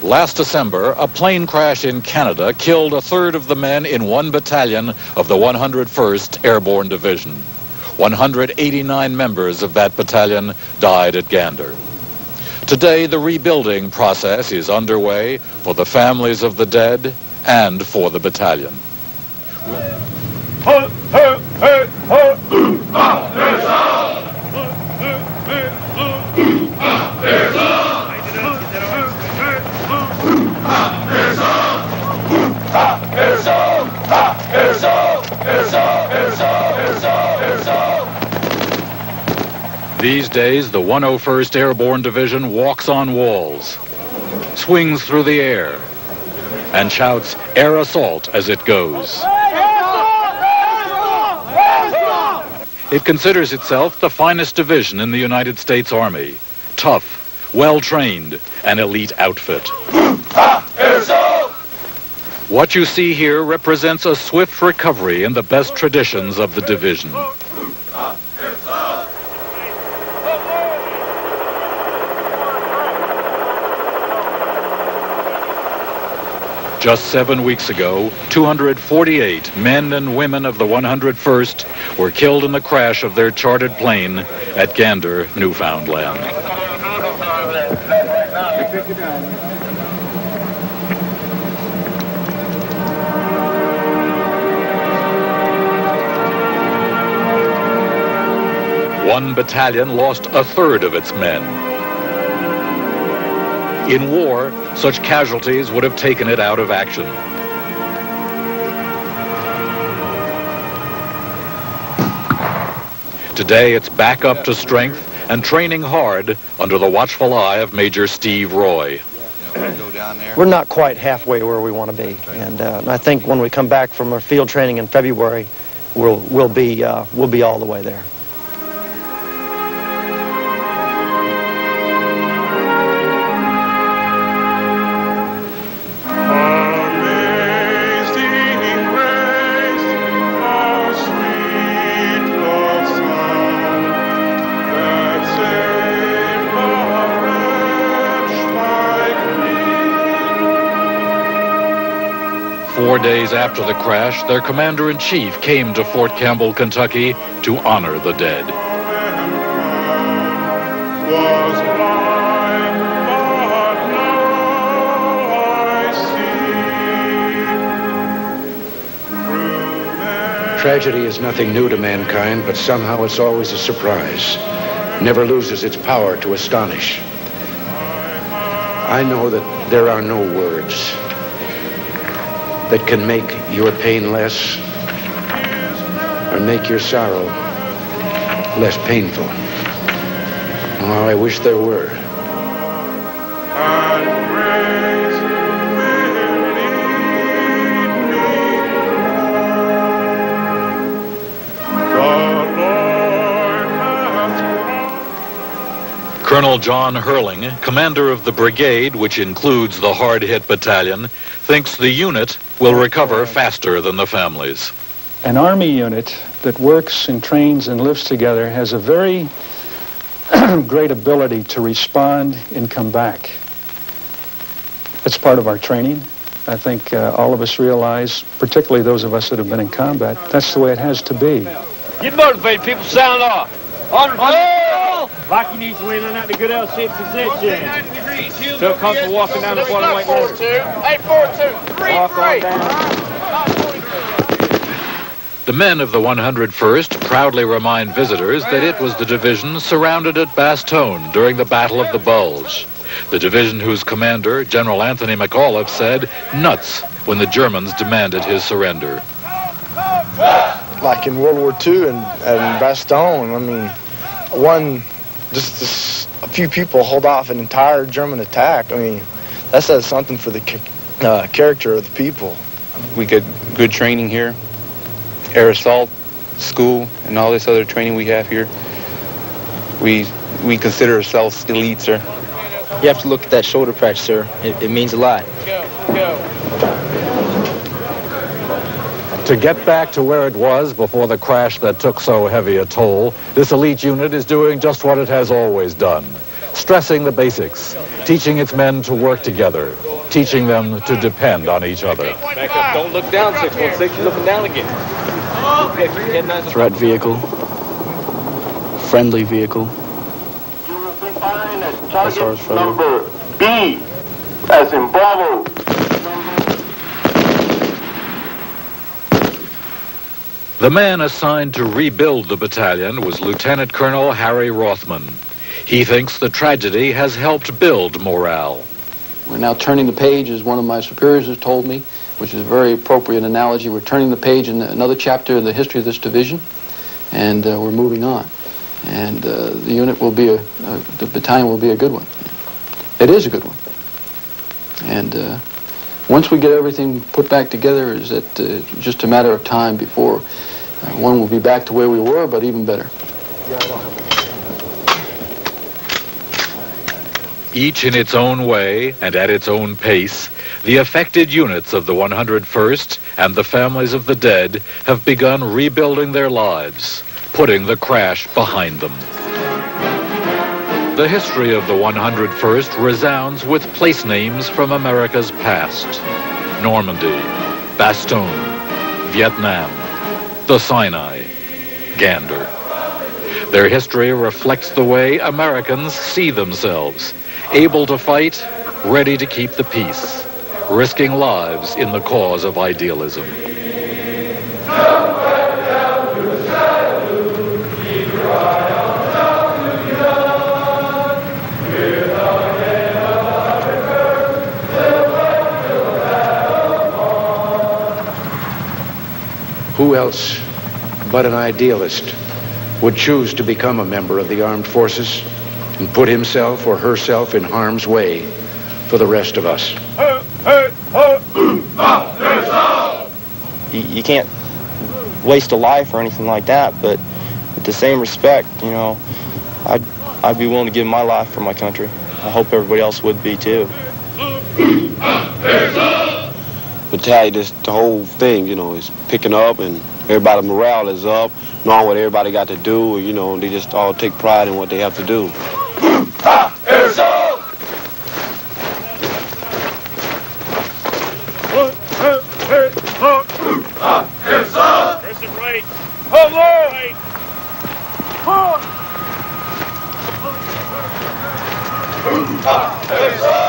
Last December, a plane crash in Canada killed a third of the men in one battalion of the 101st Airborne Division. 189 members of that battalion died at Gander. Today, the rebuilding process is underway for the families of the dead and for the battalion. These days, the 101st Airborne Division walks on walls, swings through the air, and shouts air assault as it goes. It considers itself the finest division in the United States Army. Tough, well-trained, and elite outfit. What you see here represents a swift recovery in the best traditions of the division. Just 7 weeks ago, 248 men and women of the 101st were killed in the crash of their chartered plane at Gander, Newfoundland. One battalion lost a third of its men. In war, such casualties would have taken it out of action. Today, it's back up to strength and training hard under the watchful eye of Major Steve Roy. We're not quite halfway where we want to be, and I think when we come back from our field training in February, we'll be all the way there. Four days after the crash, their commander-in-chief came to Fort Campbell, Kentucky, to honor the dead. Tragedy is nothing new to mankind, but somehow it's always a surprise. Never loses its power to astonish. I know that there are no words that can make your pain less or make your sorrow less painful. Oh, I wish there were. Colonel John Hurling, commander of the brigade, which includes the hard-hit battalion, thinks the unit will recover faster than the families. An Army unit that works and trains and lives together has a very great ability to respond and come back. It's part of our training. I think all of us realize, particularly those of us that have been in combat, that's the way it has to be. Get motivated, people. Sound off. Rocky needs to lean on out in a good L-shaped position. Feel comfortable walking down the bottom right lane. 842, 3, Walk on down. The men of the 101st proudly remind visitors that it was the division surrounded at Bastogne during the Battle of the Bulge. The division whose commander, General Anthony McAuliffe, said nuts when the Germans demanded his surrender. Like in World War II and Bastogne, I mean, just a few people hold off an entire German attack. I mean, that says something for the character of the people. We get good training here, air assault, school, and all this other training we have here. We consider ourselves elite, sir. You have to look at that shoulder patch, sir. It means a lot. To get back to where it was before the crash that took so heavy a toll, this elite unit is doing just what it has always done, stressing the basics, teaching its men to work together, teaching them to depend on each other. Back up. Don't look down, 616. You're looking down again. Threat vehicle. Friendly vehicle. You will be firing at target number B, as in Bravo. The man assigned to rebuild the battalion was Lieutenant Colonel Harry Rothman. He thinks the tragedy has helped build morale. We're now turning the page, as one of my superiors has told me, which is a very appropriate analogy. We're turning the page in another chapter in the history of this division, and we're moving on. And the unit will be the battalion will be a good one. It is a good one. And once we get everything put back together, is that just a matter of time before one will be back to where we were, but even better. Each in its own way and at its own pace, the affected units of the 101st and the families of the dead have begun rebuilding their lives, putting the crash behind them. The history of the 101st resounds with place names from America's past. Normandy, Bastogne, Vietnam, the Sinai, Gander. Their history reflects the way Americans see themselves, able to fight, ready to keep the peace, risking lives in the cause of idealism. Who else but an idealist would choose to become a member of the armed forces and put himself or herself in harm's way for the rest of us? You can't waste a life or anything like that, but with the same respect, you know, I'd be willing to give my life for my country. I hope everybody else would be too. Battalion, just the whole thing, you know, is picking up, and everybody's morale is up, knowing what everybody got to do, you know, they just all take pride in what they have to do. Surpass!